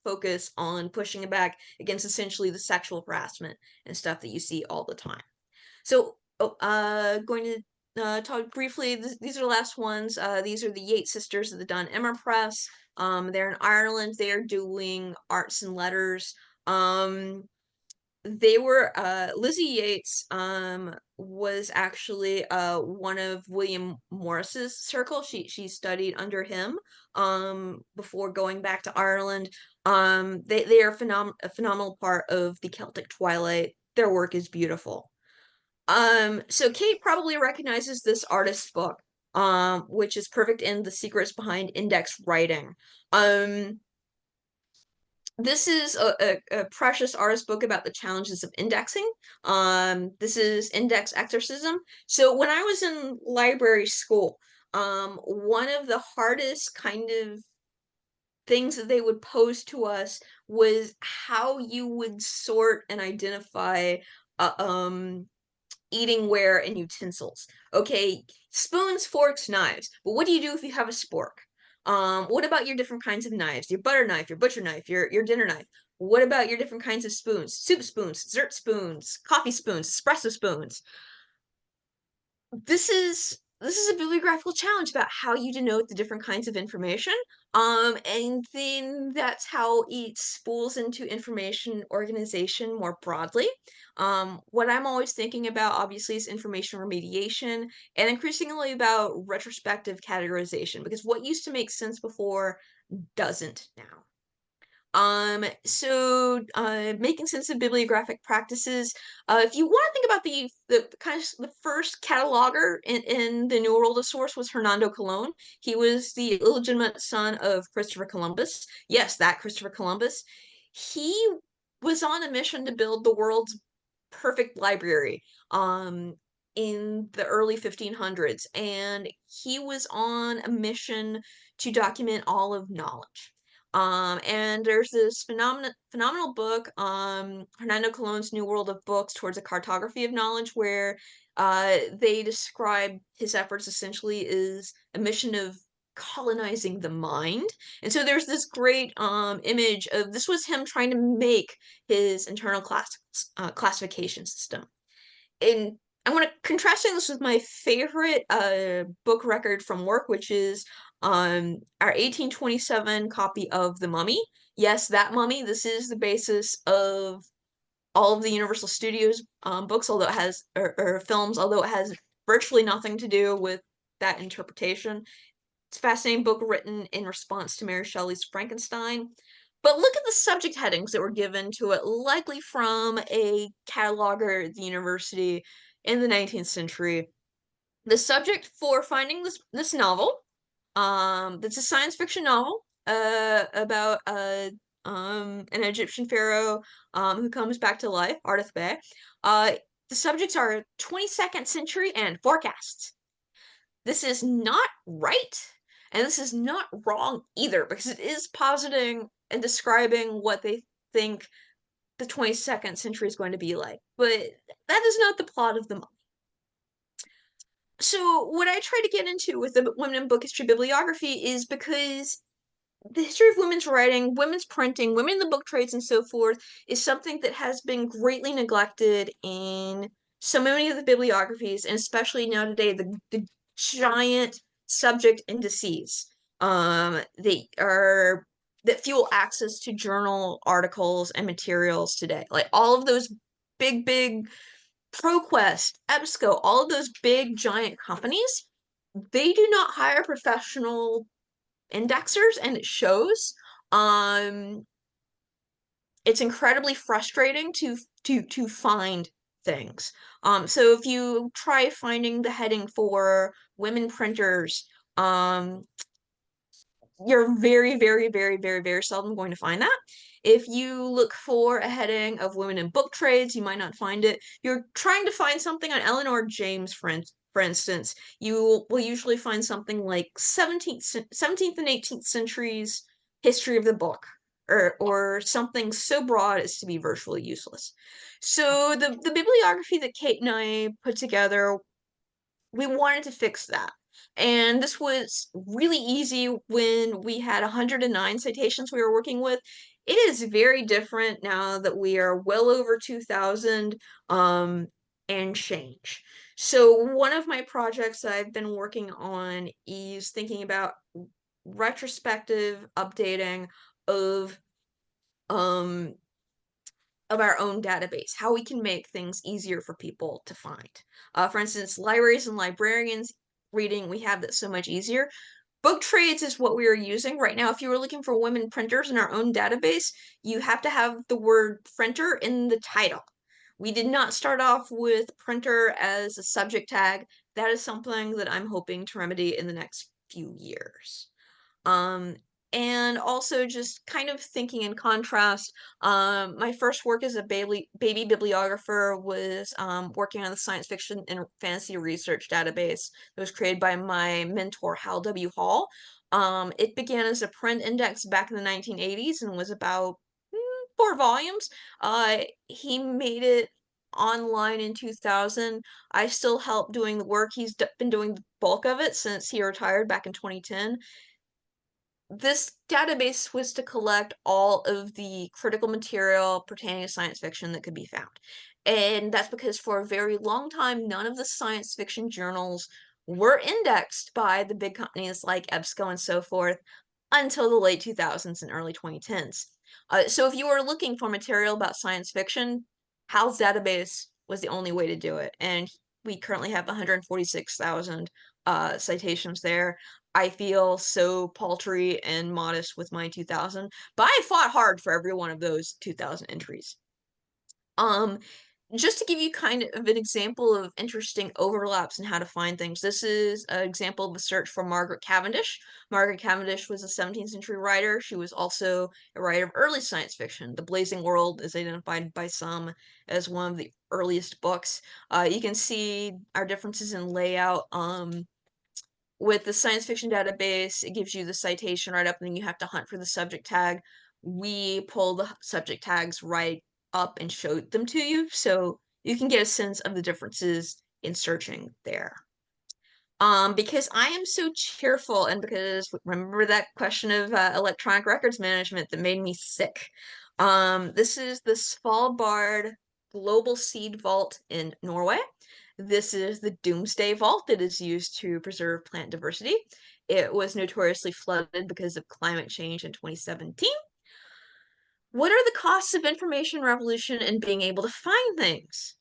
focus on pushing back against essentially the sexual harassment and stuff that you see all the time. So, going to talk briefly. These are the last ones. These are the Yates sisters of the Dun Emmer Press. They're in Ireland. They are doing arts and letters. They were Lizzie Yates was actually one of William Morris's circle. She studied under him before going back to Ireland. They are a phenomenal part of the Celtic Twilight. Their work is beautiful. So Cait probably recognizes this artist's book, which is perfect in the secrets behind index writing. This is a precious artist book about the challenges of indexing. This is index exorcism. So when I was in library school, one of the hardest kind of things that they would pose to us was how you would sort and identify eating ware and utensils. Okay, spoons, forks, knives. But what do you do if you have a spork? What about your different kinds of knives? Your butter knife, your butcher knife, your dinner knife. What about your different kinds of spoons? Soup spoons, dessert spoons, coffee spoons, espresso spoons. This is a bibliographical challenge about how you denote the different kinds of information. And then that's how it spools into information organization more broadly. What I'm always thinking about, obviously, is information remediation and increasingly about retrospective categorization, because what used to make sense before doesn't now. Making sense of bibliographic practices. If you want to think about the kind of the first cataloger in the New World of Source was Hernando Colon. He was the illegitimate son of Christopher Columbus. Yes, that Christopher Columbus. He was on a mission to build the world's perfect library in the early 1500s, and he was on a mission to document all of knowledge. And there's this phenomenal book, Hernando Colon's New World of Books Towards a Cartography of Knowledge, where they describe his efforts essentially as a mission of colonizing the mind. And so there's this great image of this was him trying to make his internal classification system. And I want to contrasting this with my favorite book record from work, which is our 1827 copy of The Mummy. Yes, that mummy. This is the basis of all of the Universal Studios books, although it has or films, although it has virtually nothing to do with that interpretation. It's a fascinating book written in response to Mary Shelley's Frankenstein. But look at the subject headings that were given to it, likely from a cataloger at the university in the 19th century. The subject for finding this novel, that's a science fiction novel about an Egyptian pharaoh who comes back to life, Ardath Bey. The subjects are 22nd century and forecasts. This is not right, and this is not wrong either, because it is positing and describing what they think the 22nd century is going to be like. But that is not the plot of the Mummy. So what I try to get into with the Women in Book History Bibliography is because the history of women's writing, women's printing, women in the book trades, and so forth is something that has been greatly neglected in so many of the bibliographies, and especially now today, the giant subject indices that fuel access to journal articles and materials today. Like all of those big ProQuest, EBSCO, all of those big giant companies, they do not hire professional indexers, and it shows. It's incredibly frustrating to find things. So if you try finding the heading for women printers, you're very seldom going to find that. If you look for a heading of women in book trades, you might not find it. You're trying to find something on Eleanor James, for instance, you will usually find something like 17th and 18th centuries history of the book, or something so broad as to be virtually useless. So the bibliography that Cait and I put together, we wanted to fix that. And this was really easy when we had 109 citations we were working with. It is very different now that we are well over 2,000 and change. So one of my projects that I've been working on is thinking about retrospective updating of um our own database, how we can make things easier for people to find. For instance, libraries and librarians reading, we have that so much easier. Book trades is what we are using right now. If you were looking for women printers in our own database, you have to have the word printer in the title. We did not start off with printer as a subject tag. That is something that I'm hoping to remedy in the next few years. Um, and also just kind of thinking in contrast, my first work as a baby bibliographer was working on the science fiction and fantasy research database that was created by my mentor, Hal W. Hall. It began as a print index back in the 1980s and was about 4 volumes. He made it online in 2000. I still help doing the work. He's been doing the bulk of it since he retired back in 2010. This database was to collect all of the critical material pertaining to science fiction that could be found. And that's because for a very long time, none of the science fiction journals were indexed by the big companies like EBSCO and so forth until the late 2000s and early 2010s. So if you were looking for material about science fiction, Hal's database was the only way to do it. And we currently have 146,000 citations there. I feel so paltry and modest with my 2,000, but I fought hard for every one of those 2,000 entries. Just to give you kind of an example of interesting overlaps and how to find things, this is an example of a search for Margaret Cavendish. Margaret Cavendish was a 17th century writer. She was also a writer of early science fiction. The Blazing World is identified by some as one of the earliest books. You can see our differences in layout. With the science fiction database, it gives you the citation right up, and then you have to hunt for the subject tag. We pull the subject tags right up and show them to you, so you can get a sense of the differences in searching there. Because I am so cheerful, and because remember that question of electronic records management that made me sick. This is the Svalbard Global Seed Vault in Norway. This is the Doomsday Vault that is used to preserve plant diversity. It was notoriously flooded because of climate change in 2017. What are the costs of information revolution and being able to find things?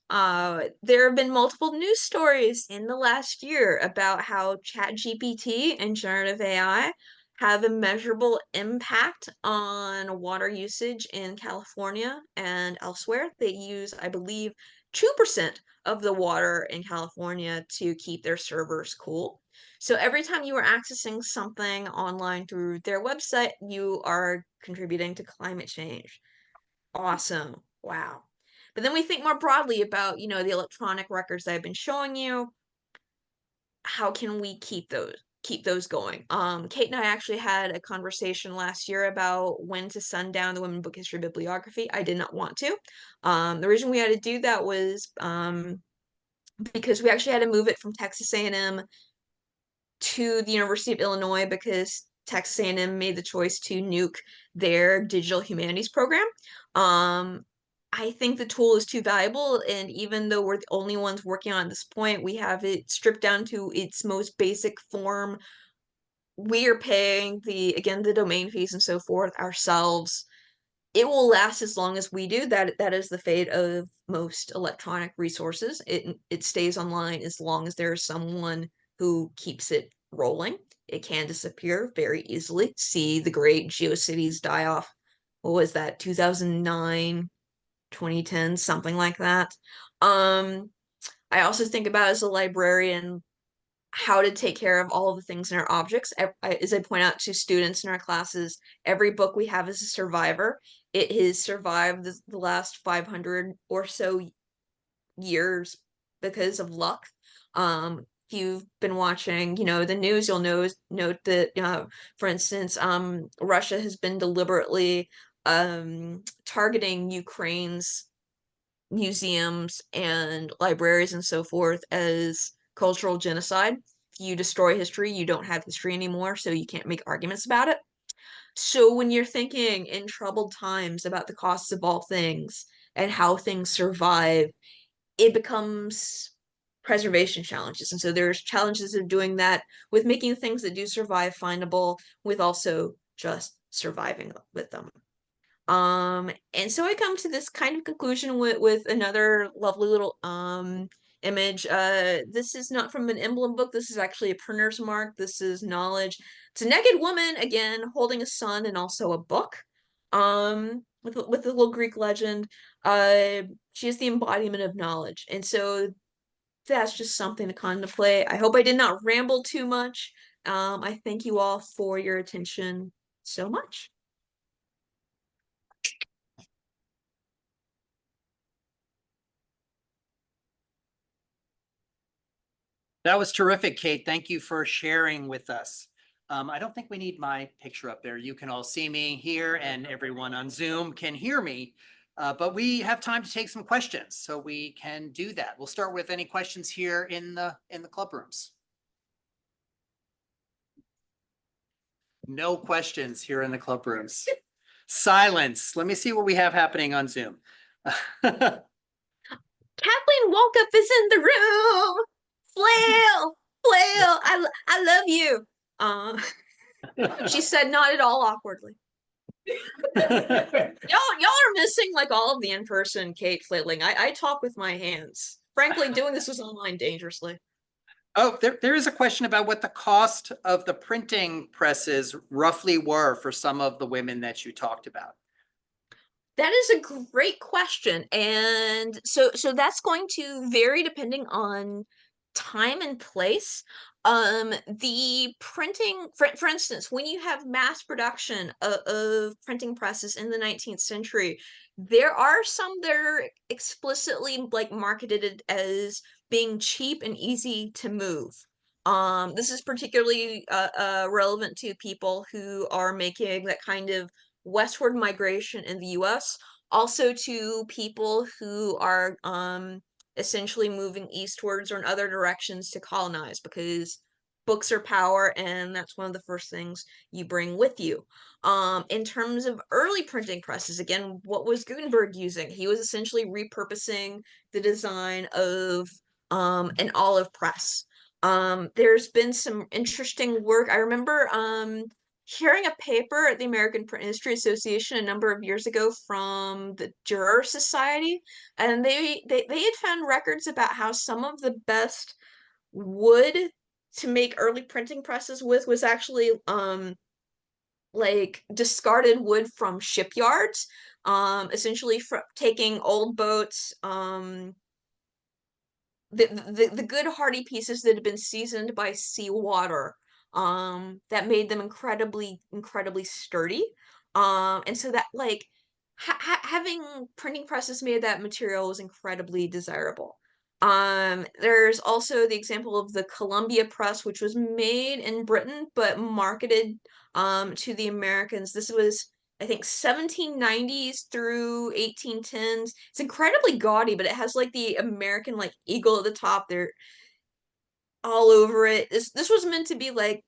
There have been multiple news stories in the last year about how ChatGPT and generative AI have a measurable impact on water usage in California and elsewhere. They use, I believe, 2% of the water in California to keep their servers cool. So every time you are accessing something online through their website, you are contributing to climate change. Awesome. Wow. But then we think more broadly about, you know, the electronic records that I've been showing you. How can we keep those going? Cait and I actually had a conversation last year about when to send down the Women Book History Bibliography. I did not want to. The reason we had to do that was because we actually had to move it from Texas A&M to the University of Illinois because Texas A&M made the choice to nuke their digital humanities program. I think the tool is too valuable, and even though we're the only ones working on this point, we have it stripped down to its most basic form. We are paying the domain fees and so forth ourselves. It will last as long as we do. That is the fate of most electronic resources. It stays online as long as there is someone who keeps it rolling. It can disappear very easily. See the great GeoCities die off. What was that? 2009, 2010, something like that. I also think about as a librarian how to take care of all of the things in our objects. As I point out to students in our classes, every book we have is a survivor. It has survived the last 500 or so years because of luck. If you've been watching, you know, the news, you'll note that, for instance, Russia has been deliberately targeting Ukraine's museums and libraries and so forth as cultural genocide. If you destroy history, you don't have history anymore, so you can't make arguments about it. So when you're thinking in troubled times about the costs of all things and how things survive, it becomes preservation challenges. And so there's challenges of doing that with making things that do survive findable, with also just surviving with them. And so I come to this kind of conclusion with another lovely little image. This is not from an emblem book. This is actually a printer's mark. This is knowledge. It's a naked woman, again, holding a sun and also a book. With a little Greek legend. She is the embodiment of knowledge. And so that's just something to contemplate. I hope I did not ramble too much. I thank you all for your attention so much. That was terrific, Cait. Thank you for sharing with us. I don't think we need my picture up there. You can all see me here and everyone on Zoom can hear me, but we have time to take some questions, so we can do that. We'll start with any questions here in the club rooms. No questions here in the club rooms. Silence. Let me see what we have happening on Zoom. Kathleen Walkup is in the room. Flail, I love you. She said not at all awkwardly. Y'all are missing like all of the in-person Cait flailing. I talk with my hands. Frankly, doing this was online dangerously. Oh, there is a question about what the cost of the printing presses roughly were for some of the women that you talked about. That is a great question. And so that's going to vary depending on time and place. The printing, for instance, when you have mass production of printing presses in the 19th century, there are some that are explicitly like marketed as being cheap and easy to move. This is particularly relevant to people who are making that kind of westward migration in the US, also to people who are essentially moving eastwards or in other directions to colonize, because books are power and that's one of the first things you bring with you. In terms of early printing presses, again, what was Gutenberg using? He was essentially repurposing the design of an olive press. There's been some interesting work. I remember hearing a paper at the American Print Industry Association a number of years ago from the Durer Society, and they had found records about how some of the best wood to make early printing presses with was actually like discarded wood from shipyards, essentially from taking old boats, the good hardy pieces that had been seasoned by seawater, that made them incredibly sturdy, and so that like having printing presses made of that material was incredibly desirable. There's also the example of the Columbia Press, which was made in Britain but marketed to the Americans. This was, I think, 1790s through 1810s. It's incredibly gaudy, but it has like the American like eagle at the top. They're all over it. This was meant to be like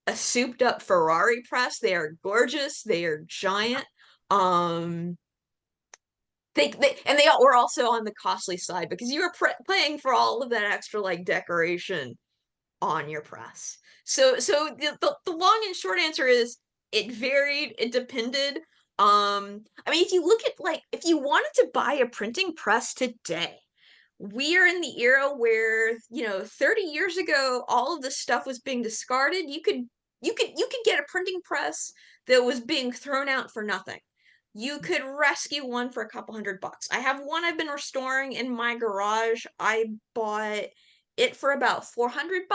a souped up Ferrari press. They are gorgeous. They are giant. Um, they were also on the costly side because you were paying for all of that extra like decoration on your press. So the long and short answer is it varied, it depended. I mean, if you look at like if you wanted to buy a printing press today, we are in the era where, 30 years ago all of this stuff was being discarded. You could get a printing press that was being thrown out for nothing. You could rescue one for a couple $100. I have one I've been restoring in my garage. I bought it for about $400.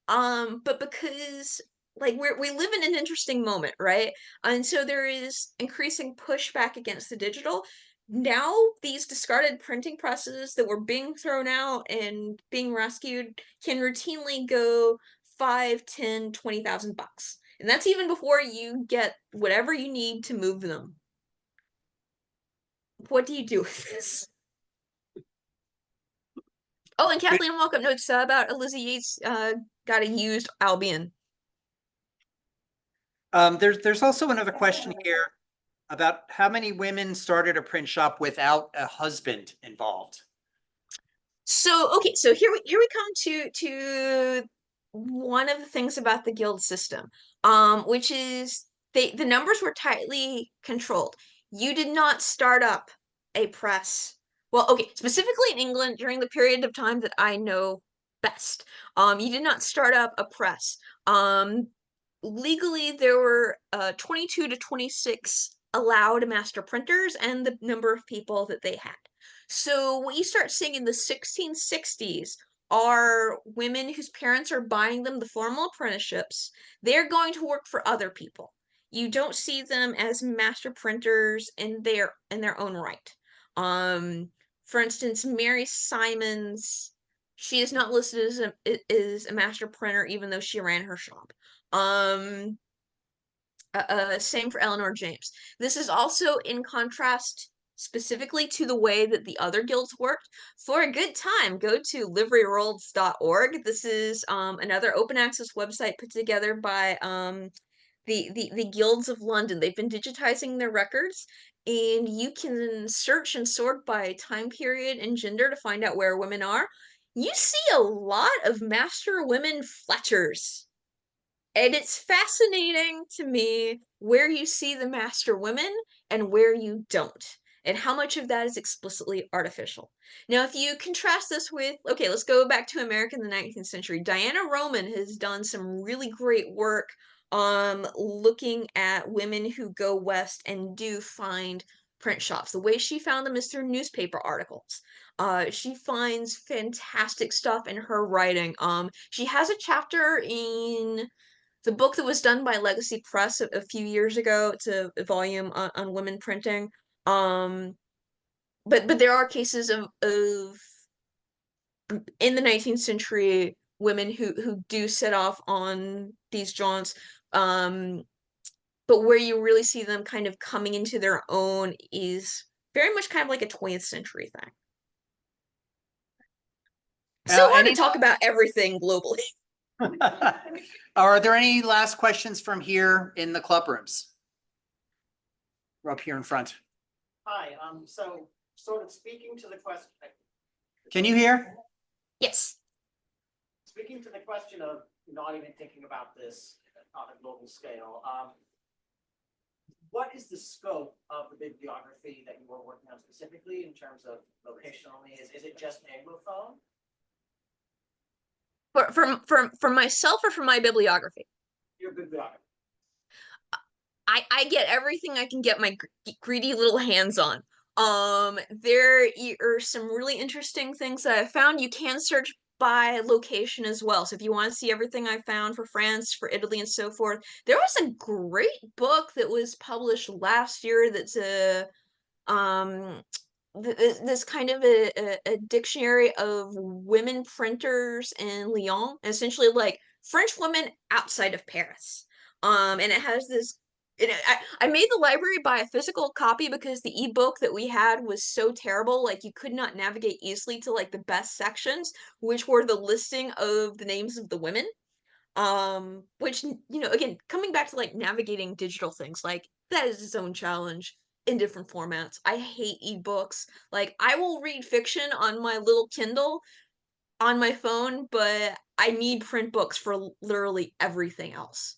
But because like we live in an interesting moment, right? And so there is increasing pushback against the digital. Now these discarded printing presses that were being thrown out and being rescued can routinely go 5, 10, 20,000 bucks. And that's even before you get whatever you need to move them. What do you do with this? Oh, and Kathleen, welcome notes about Elizabeth Yates got a used Albion. There's also another question here about how many women started a print shop without a husband involved. So okay, so here we come to one of the things about the guild system, which is the numbers were tightly controlled. You did not start up a press. Well, okay, specifically in England during the period of time that I know best. You did not start up a press. Legally there were 22 to 26 allowed master printers and the number of people that they had. So what you start seeing in the 1660s are women whose parents are buying them the formal apprenticeships. They're going to work for other people. You don't see them as master printers in their own right. For instance, Mary Simons, she is not listed as a master printer, even though she ran her shop. Same for Eleanor James. This is also in contrast specifically to the way that the other guilds worked. For a good time, go to liveryworlds.org. This is another open access website put together by the guilds of London. They've been digitizing their records, and you can search and sort by time period and gender to find out where women are. You see a lot of master women Fletchers. And it's fascinating to me where you see the master women and where you don't, and how much of that is explicitly artificial. Now, if you contrast this with, okay, let's go back to America in the 19th century. Diana Roman has done some really great work looking at women who go west and do find print shops. The way she found them is through newspaper articles. She finds fantastic stuff in her writing. She has a chapter in the book that was done by Legacy Press a few years ago. It's a volume on women printing. But there are cases of in the 19th century women who do set off on these jaunts. But where you really see them kind of coming into their own is very much kind of like a 20th century thing. So hard to talk about everything globally. Are there any last questions from here in the club rooms? We're up here in front. Hi, so sort of speaking to the question. Can you hear? Yes. Speaking to the question of not even thinking about this on a global scale, what is the scope of the bibliography that you are working on specifically in terms of locationally? Is it just Anglophone? For myself or for my bibliography? Your bibliography. I get everything I can get my greedy little hands on. There are some really interesting things that I found. You can search by location as well. So if you want to see everything I found for France, for Italy, and so forth, there was a great book that was published last year that's um this kind of a dictionary of women printers in Lyon, essentially like French women outside of Paris. And it has this. I made the library buy a physical copy because the ebook that we had was so terrible, like you could not navigate easily to like the best sections, which were the listing of the names of the women. Which, again, coming back to like navigating digital things, like that is its own challenge in different formats. I hate ebooks. Like I will read fiction on my little Kindle on my phone, but I need print books for literally everything else.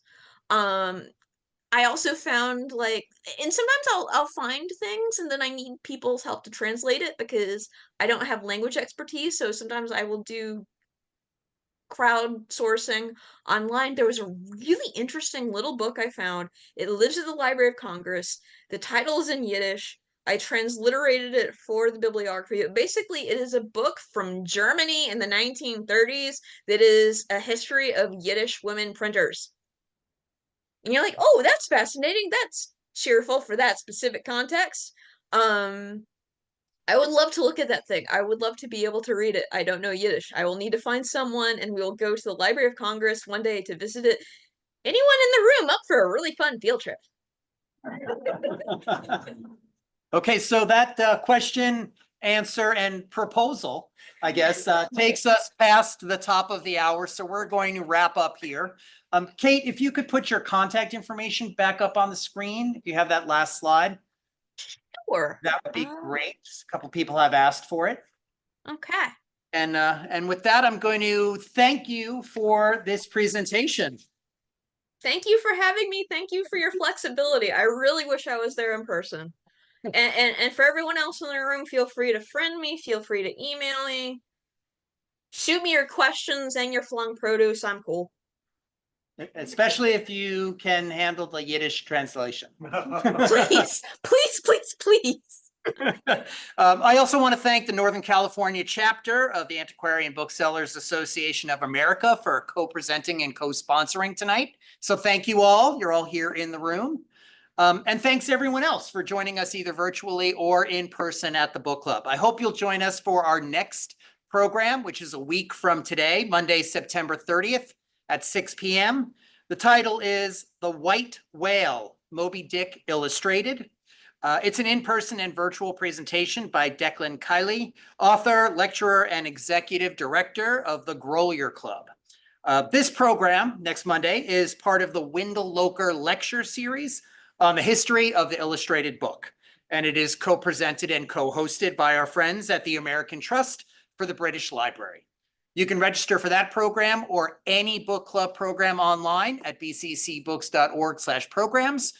I also found like, and sometimes I'll find things and then I need people's help to translate it because I don't have language expertise. So sometimes I will do crowdsourcing online. There was a really interesting little book I found. It lives at the Library of Congress. The title is in Yiddish. I transliterated it for the bibliography. Basically, it is a book from Germany in the 1930s that is a history of Yiddish women printers. And you're like, oh, that's fascinating. That's cheerful for that specific context. I would love to look at that thing. I would love to be able to read it. I don't know Yiddish. I will need to find someone and we will go to the Library of Congress one day to visit it. Anyone in the room up for a really fun field trip? Okay, so that question, answer, and proposal, I guess, takes us past the top of the hour. So we're going to wrap up here. Cait, if you could put your contact information back up on the screen, if you have that last slide, Sure. that would be great. A couple people have asked for it. Okay. And with that, I'm going to thank you for this presentation. Thank you for having me. Thank you for your flexibility. I really wish I was there in person. And for everyone else in the room, feel free to friend me. Feel free to email me. Shoot me your questions and your flung produce. I'm cool. Especially if you can handle the Yiddish translation. Please, please, please, please. I also want to thank the Northern California chapter of the Antiquarian Booksellers Association of America for co-presenting and co-sponsoring tonight. So thank you all. You're all here in the room. And thanks everyone else for joining us either virtually or in person at the book club. I hope you'll join us for our next program, which is a week from today, Monday, September 30th at 6 p.m. The title is The White Whale, Moby Dick Illustrated. It's an in-person and virtual presentation by Declan Kiley, author, lecturer, and executive director of the Grolier Club. This program, next Monday, is part of the Wendell Locher Lecture Series on the history of the illustrated book. And it is co-presented and co-hosted by our friends at the American Trust for the British Library. You can register for that program or any book club program online at bccbooks.org/programs.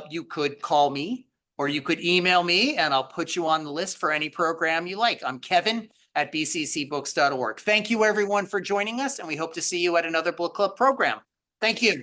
You could call me or you could email me and I'll put you on the list for any program you like. I'm Kevin at bccbooks.org. Thank you everyone for joining us and we hope to see you at another book club program. Thank you.